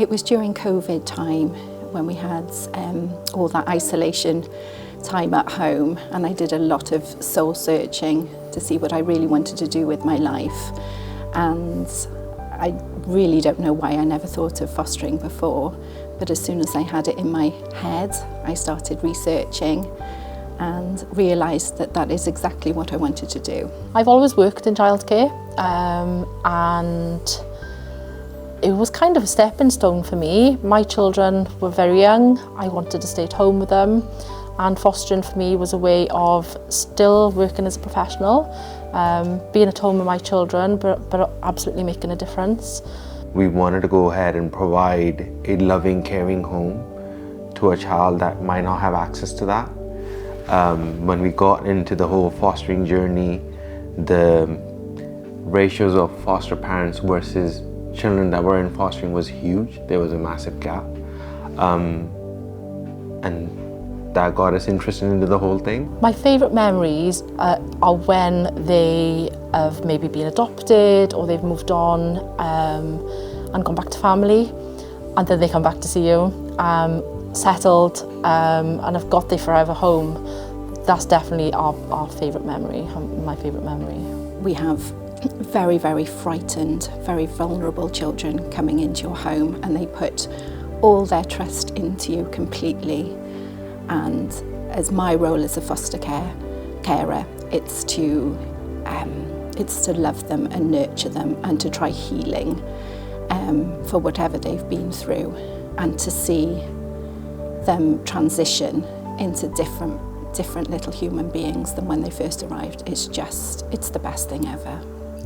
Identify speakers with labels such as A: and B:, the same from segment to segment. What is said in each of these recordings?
A: It was during COVID time when we had all that isolation time at home, and I did a lot of soul searching to see what I really wanted to do with my life. And I really don't know why I never thought of fostering before, but as soon as I had it in my head, I started researching and realised that that is exactly what I wanted to do.
B: I've always worked in childcare, and it was kind of a stepping stone for me. My children were very young, I wanted to stay at home with them, and fostering for me was a way of still working as a professional, being at home with my children, but absolutely making a difference.
C: We wanted to go ahead and provide a loving, caring home to a child that might not have access to that. When we got into the whole fostering journey, the ratios of foster parents versus children that were in fostering was huge. There was a massive gap. And that got us interested into the whole thing. My
B: favourite memories are when they have maybe been adopted or they've moved on and gone back to family, and then they come back to see you, settled, and have got their forever home. That's definitely our favourite memory, my favourite memory.
A: We have very, very frightened, very vulnerable children coming into your home, and they put all their trust into you completely. And as my role as a foster carer, it's to love them and nurture them and to try healing for whatever they've been through, and to see them transition into different little human beings than when they first arrived. It's the best thing ever.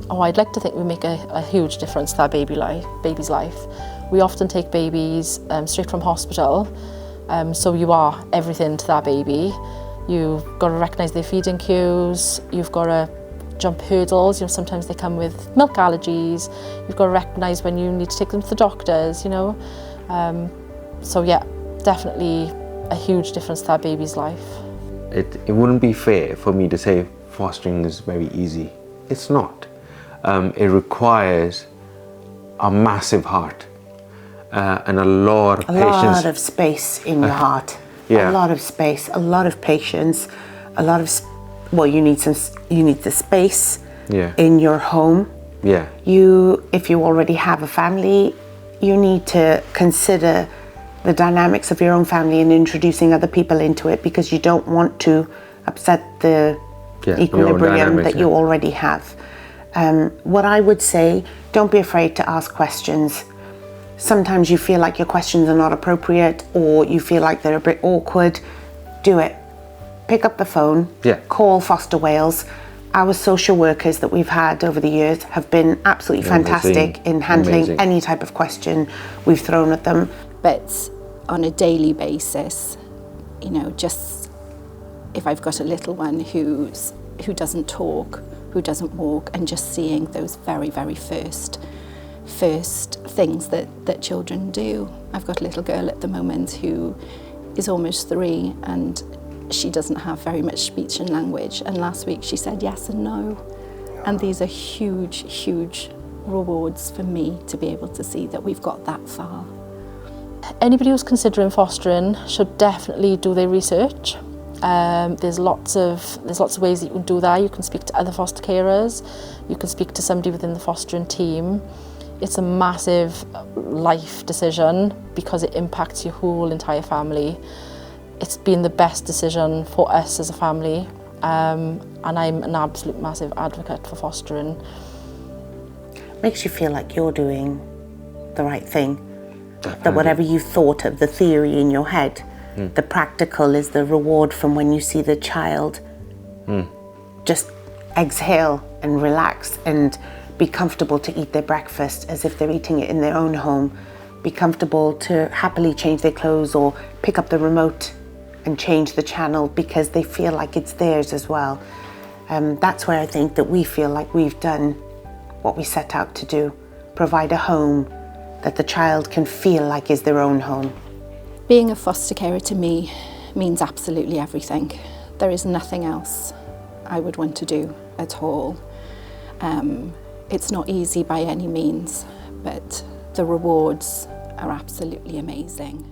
B: Oh, I'd like to think we make a huge difference to that baby's life. We often take babies straight from hospital, so you are everything to that baby. You've got to recognise their feeding cues, you've got to jump hurdles, sometimes they come with milk allergies, you've got to recognise when you need to take them to the doctors, So yeah, definitely a huge difference to that baby's life.
C: It wouldn't be fair for me to say fostering is very easy. It's not. It requires a massive heart and a lot of patience.
D: A lot of space in your heart.
C: Yeah.
D: A lot of space, a lot of patience, a lot of, you need the space in your home.
C: Yeah.
D: If you already have a family, you need to consider the dynamics of your own family and introducing other people into it, because you don't want to upset the equilibrium that you already have. What I would say, don't be afraid to ask questions. Sometimes you feel like your questions are not appropriate, or you feel like they're a bit awkward. Do it. Pick up the phone, call Foster Wales. Our social workers that we've had over the years have been absolutely fantastic in handling any type of question we've thrown at them.
A: But on a daily basis, just if I've got a little one who doesn't talk, who doesn't walk, and just seeing those very, very first things that children do. I've got a little girl at the moment who is almost 3, and she doesn't have very much speech and language, and last week she said yes and no, and these are huge, huge rewards for me to be able to see that we've got that far.
B: Anybody who's considering fostering should definitely do their research. There's lots of ways that you can do that. You can speak to other foster carers, you can speak to somebody within the fostering team. It's a massive life decision because it impacts your whole entire family. It's been the best decision for us as a family, and I'm an absolute massive advocate for fostering.
D: Makes you feel like you're doing the right thing.
C: Definitely.
D: That whatever you thought of, the theory in your head, the practical is the reward from when you see the child just exhale and relax and be comfortable to eat their breakfast as if they're eating it in their own home, be comfortable to happily change their clothes or pick up the remote and change the channel because they feel like it's theirs as well. That's where I think that we feel like we've done what we set out to do, provide a home that the child can feel like is their own home.
A: Being a foster carer to me means absolutely everything. There is nothing else I would want to do at all. It's not easy by any means, but the rewards are absolutely amazing.